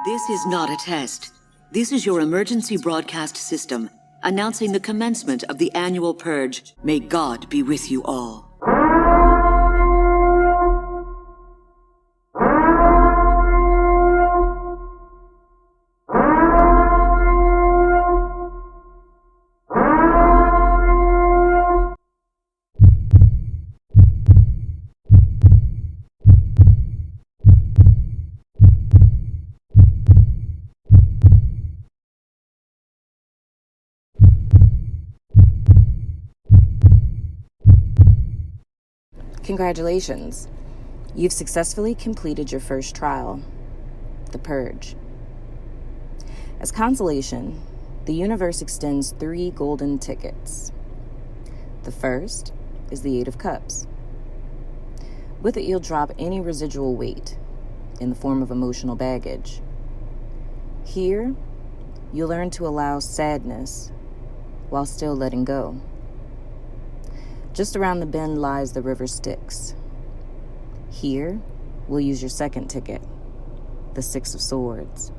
This is not a test. This is your emergency broadcast system, announcing the commencement of the annual purge. May God be with you all. Congratulations. You've successfully completed your first trial, the Purge. As consolation, the universe extends 3 golden tickets. The first is the 8 of Cups. With it, you'll drop any residual weight in the form of emotional baggage. Here, you'll learn to allow sadness while still letting go. Just around the bend lies the river Styx. Here, we'll use your second ticket, the 6 of Swords.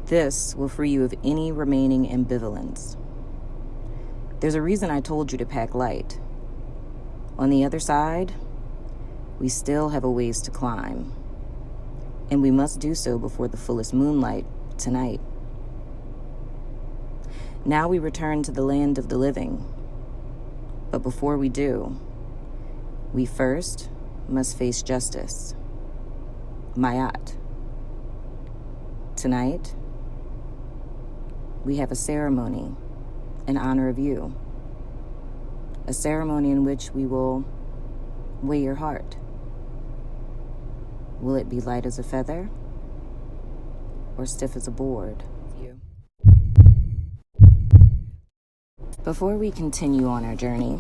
This will free you of any remaining ambivalence. There's a reason I told you to pack light. On the other side, we still have a ways to climb, and we must do so before the fullest moonlight tonight. Now we return to the land of the living. But before we do, we first must face justice. Mayat. Tonight, we have a ceremony in honor of you. A ceremony in which we will weigh your heart. Will it be light as a feather or stiff as a board? Before we continue on our journey,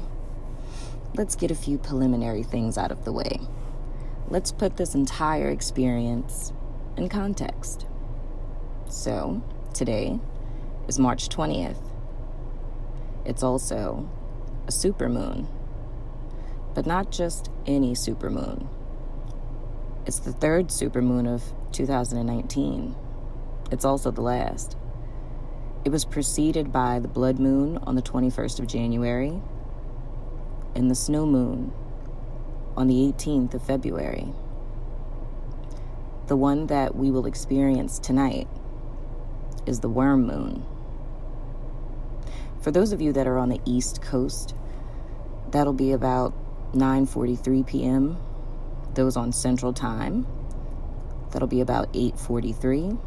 let's get a few preliminary things out of the way. Let's put this entire experience in context. So, today is March 20th. It's also a supermoon, but not just any supermoon. It's the 3rd supermoon of 2019. It's also the last. It was preceded by the blood moon on the 21st of January and the snow moon on the 18th of February. The one that we will experience tonight is the worm moon. For those of you that are on the East Coast, that'll be about 9:43 p.m. Those on Central Time, that'll be about 8:43.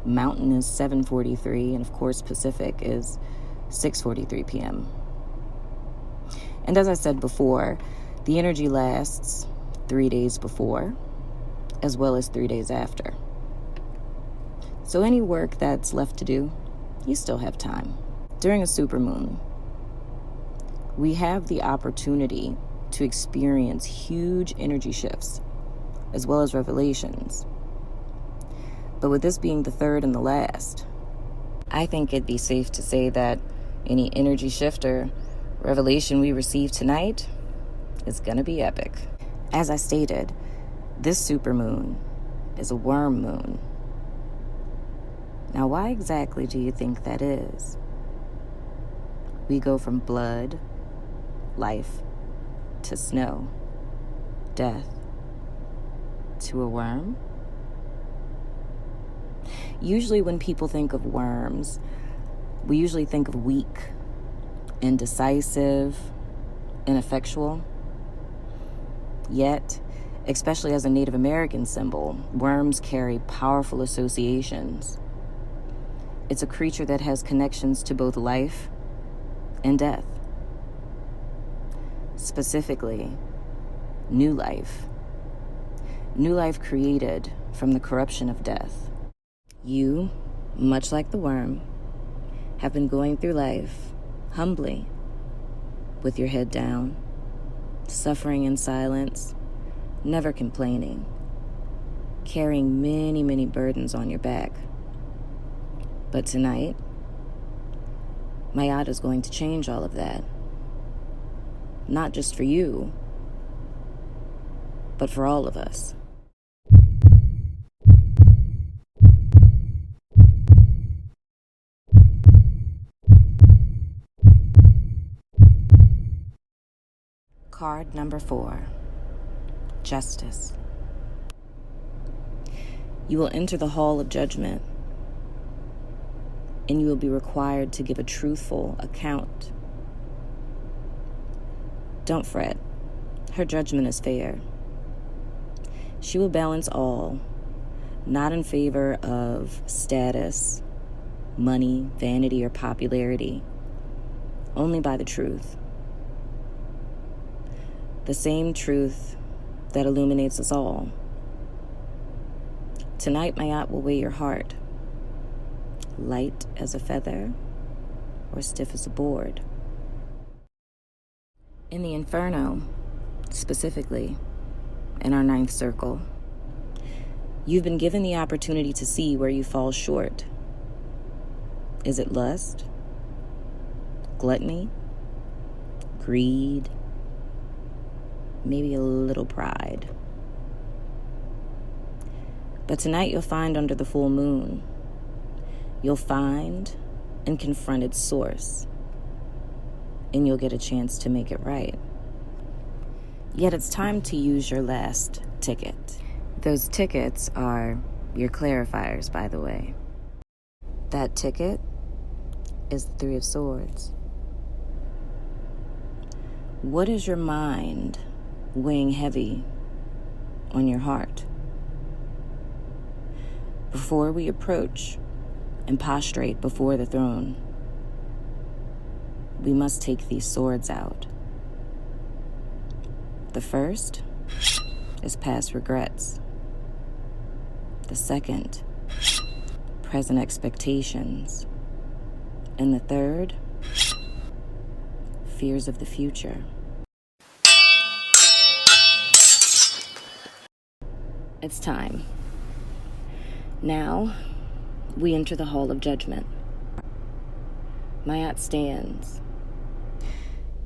Mountain is 7:43, and of course Pacific is 6:43 p.m. And as I said before, the energy lasts 3 days before, as well as 3 days after. So any work that's left to do, you still have time. During a supermoon, we have the opportunity to experience huge energy shifts, as well as revelations. But with this being the 3rd and the last, I think it'd be safe to say that any energy shift or revelation we receive tonight is gonna be epic. As I stated, this supermoon is a worm moon. Now, why exactly do you think that is? We go from blood, life, to snow, death, to a worm? Usually when people think of worms, we usually think of weak, indecisive, ineffectual. Yet, especially as a Native American symbol, worms carry powerful associations. It's a creature that has connections to both life and death. Specifically, new life. New life created from the corruption of death. You, much like the worm, have been going through life humbly, with your head down, suffering in silence, never complaining, carrying many, many burdens on your back. But tonight, Mayat is going to change all of that. Not just for you, but for all of us. Card number 4, Justice. You will enter the hall of judgment, and you will be required to give a truthful account. Don't fret. Her judgment is fair. She will balance all, not in favor of status, money, vanity, or popularity, only by the truth. The same truth that illuminates us all. Tonight, Mayat will weigh your heart, light as a feather or stiff as a board. In the Inferno, specifically, in our 9th circle, you've been given the opportunity to see where you fall short. Is it lust? Gluttony? Greed? Maybe a little pride? But tonight you'll find under the full moon, you'll find and confront its source, and you'll get a chance to make it right. Yet it's time to use your last ticket. Those tickets are your clarifiers, by the way. That ticket is the 3 of Swords. What is your mind weighing heavy on your heart? Before we approach and prostrate before the throne, we must take these swords out. The first is past regrets. The second, present expectations. And the third, fears of the future. It's time. Now, we enter the Hall of Judgment. Mayat stands.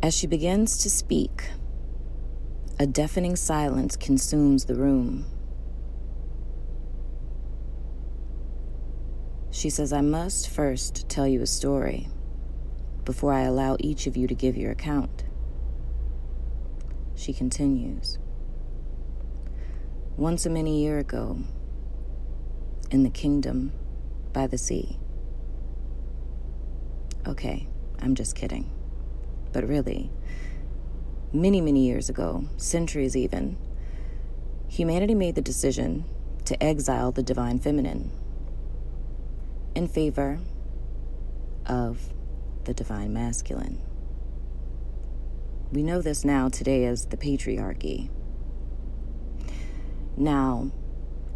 As she begins to speak, a deafening silence consumes the room. She says, I must first tell you a story before I allow each of you to give your account. She continues. Once a many year ago, in the kingdom by the sea. Okay, I'm just kidding. But really, many, many years ago, centuries even, humanity made the decision to exile the divine feminine in favor of the divine masculine. We know this now today as the patriarchy. Now,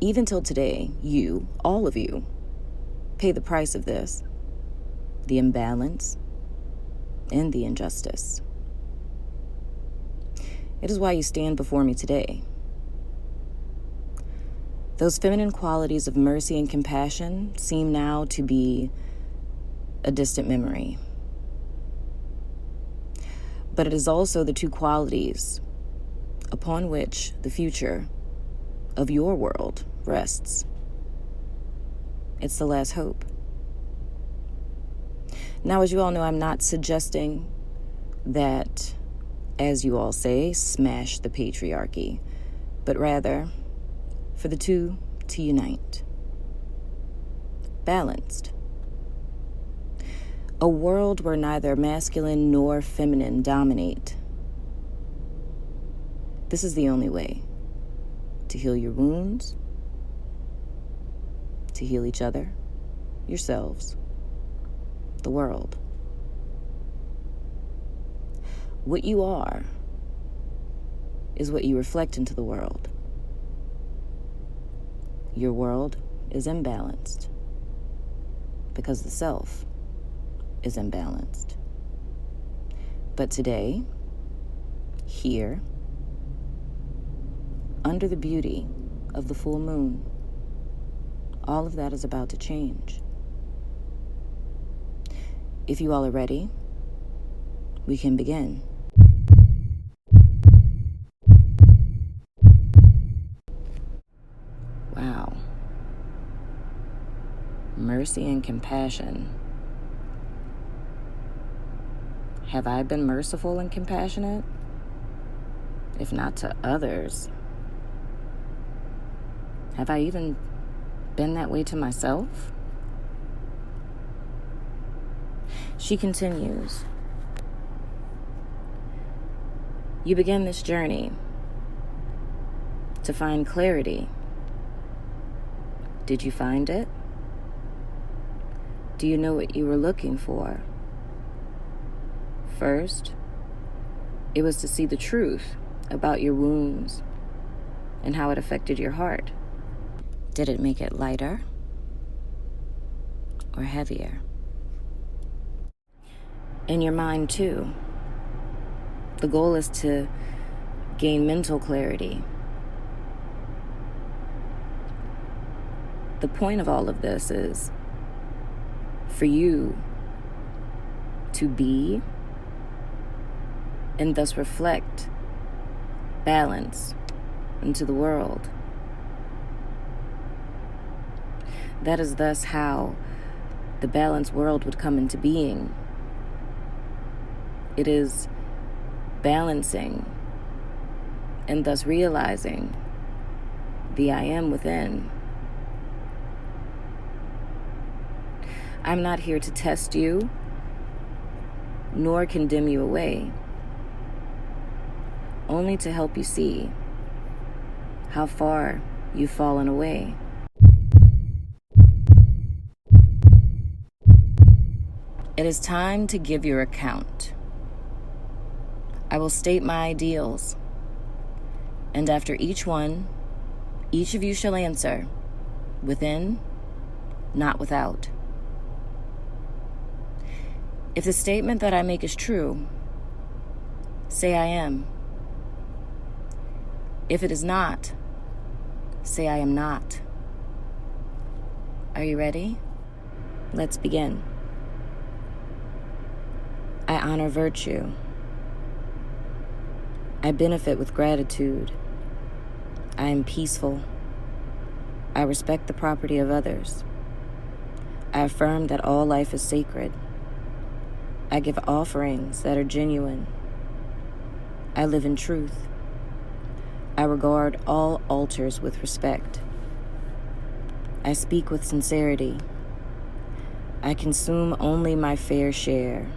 even till today, you, all of you, pay the price of this, the imbalance and the injustice. It is why you stand before me today. Those feminine qualities of mercy and compassion seem now to be a distant memory. But it is also the 2 qualities upon which the future of your world rests. It's the last hope. Now, as you all know, I'm not suggesting that, as you all say, smash the patriarchy, but rather for the 2 to unite. Balanced. A world where neither masculine nor feminine dominate. This is the only way to heal your wounds, to heal each other, yourselves, the world. What you are is what you reflect into the world. Your world is imbalanced because the self is imbalanced. But today, here, under the beauty of the full moon, all of that is about to change. If you all are ready, we can begin. Wow. Mercy and compassion. Have I been merciful and compassionate? if not to others, have I even been that way to myself? She continues. You begin this journey to find clarity. Did you find it? Do you know what you were looking for? First, it was to see the truth about your wounds and how it affected your heart. Did it make it lighter or heavier? In your mind, too. The goal is to gain mental clarity. The point of all of this is for you to be and thus reflect balance into the world. That is thus how the balanced world would come into being. It is balancing and thus realizing the I am within. I'm not here to test you, nor condemn you away, only to help you see how far you've fallen away. It is time to give your account. I will state my ideals, and after each one, each of you shall answer, within, not without. If the statement that I make is true, say I am. If it is not, say I am not. Are you ready? Let's begin. I honor virtue. I benefit with gratitude. I am peaceful. I respect the property of others. I affirm that all life is sacred. I give offerings that are genuine. I live in truth. I regard all altars with respect. I speak with sincerity. I consume only my fair share.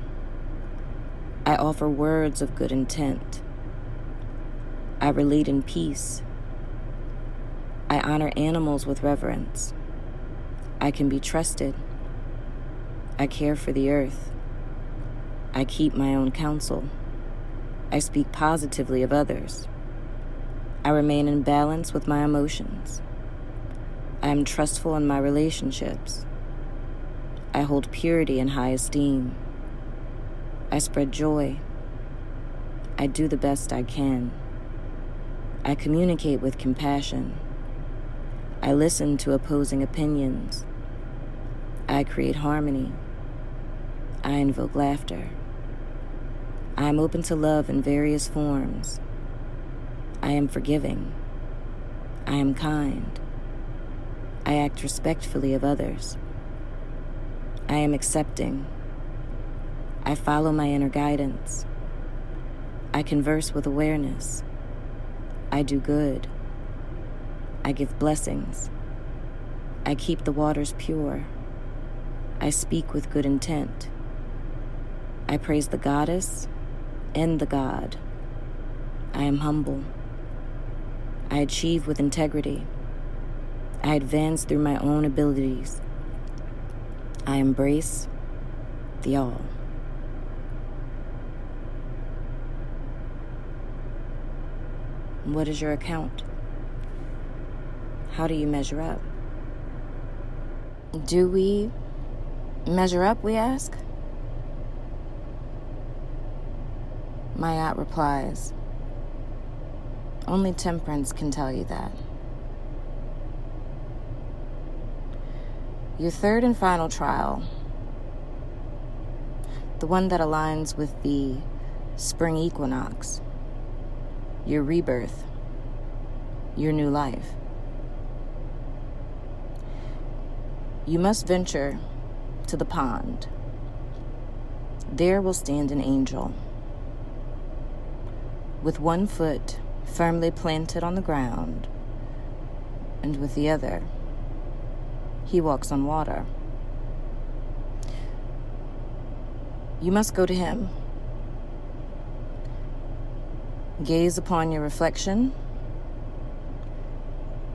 I offer words of good intent. I relate in peace. I honor animals with reverence. I can be trusted. I care for the earth. I keep my own counsel. I speak positively of others. I remain in balance with my emotions. I am trustful in my relationships. I hold purity in high esteem. I spread joy. I do the best I can. I communicate with compassion. I listen to opposing opinions. I create harmony. I invoke laughter. I am open to love in various forms. I am forgiving. I am kind. I act respectfully of others. I am accepting. I follow my inner guidance. I converse with awareness. I do good. I give blessings. I keep the waters pure. I speak with good intent. I praise the goddess and the god. I am humble. I achieve with integrity. I advance through my own abilities. I embrace the all. What is your account? How do you measure up? Do we measure up, we ask? Mayat replies, only temperance can tell you that. Your third and final trial, the one that aligns with the spring equinox, your rebirth, your new life. You must venture to the pond. There will stand an angel with one foot firmly planted on the ground, and with the other, he walks on water. You must go to him. Gaze upon your reflection,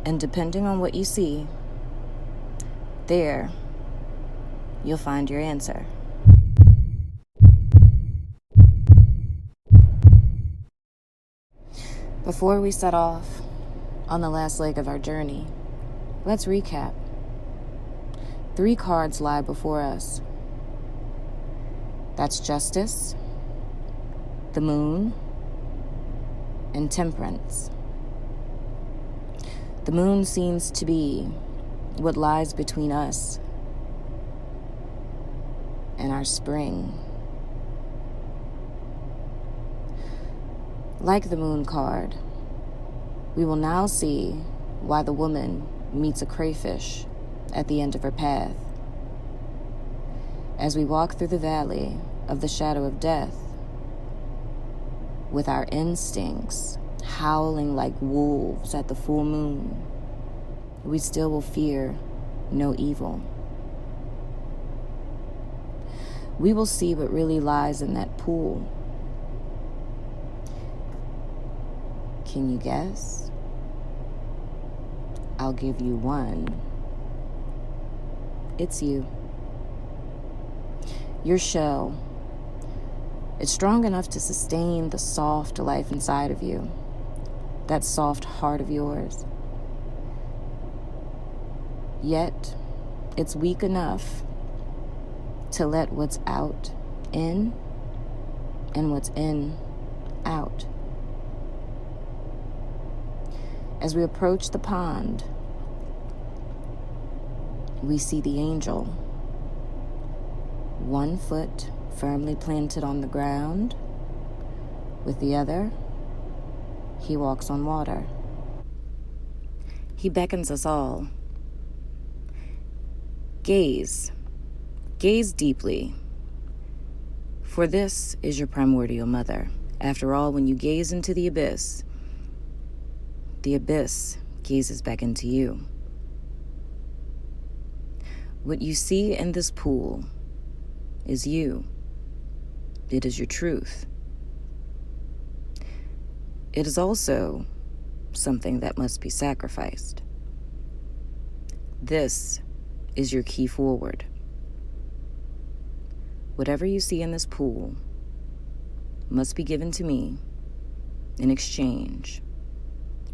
and depending on what you see, there, you'll find your answer. Before we set off on the last leg of our journey, let's recap. 3 cards lie before us. That's Justice, the Moon, and Temperance. The Moon seems to be what lies between us and our spring. Like the Moon card, we will now see why the woman meets a crayfish at the end of her path. As we walk through the valley of the shadow of death, with our instincts howling like wolves at the full moon, we still will fear no evil. We will see what really lies in that pool. Can you guess? I'll give you one. It's you. Your shell. It's strong enough to sustain the soft life inside of you, that soft heart of yours. Yet, it's weak enough to let what's out in and what's in out. As we approach the pond, we see the angel, 1 foot firmly planted on the ground. With the other, he walks on water. He beckons us all. Gaze deeply, for this is your primordial mother. After all, when you gaze into the abyss gazes back into you. What you see in this pool is you. It is your truth. It is also something that must be sacrificed. This is your key forward. Whatever you see in this pool must be given to me in exchange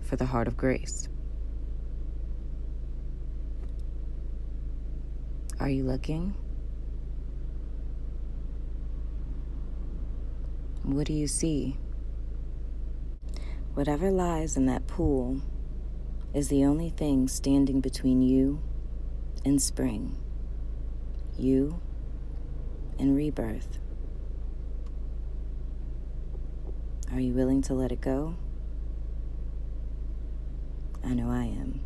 for the heart of grace. Are you looking? What do you see? Whatever lies in that pool is the only thing standing between you and spring, you and rebirth. Are you willing to let it go? I know I am.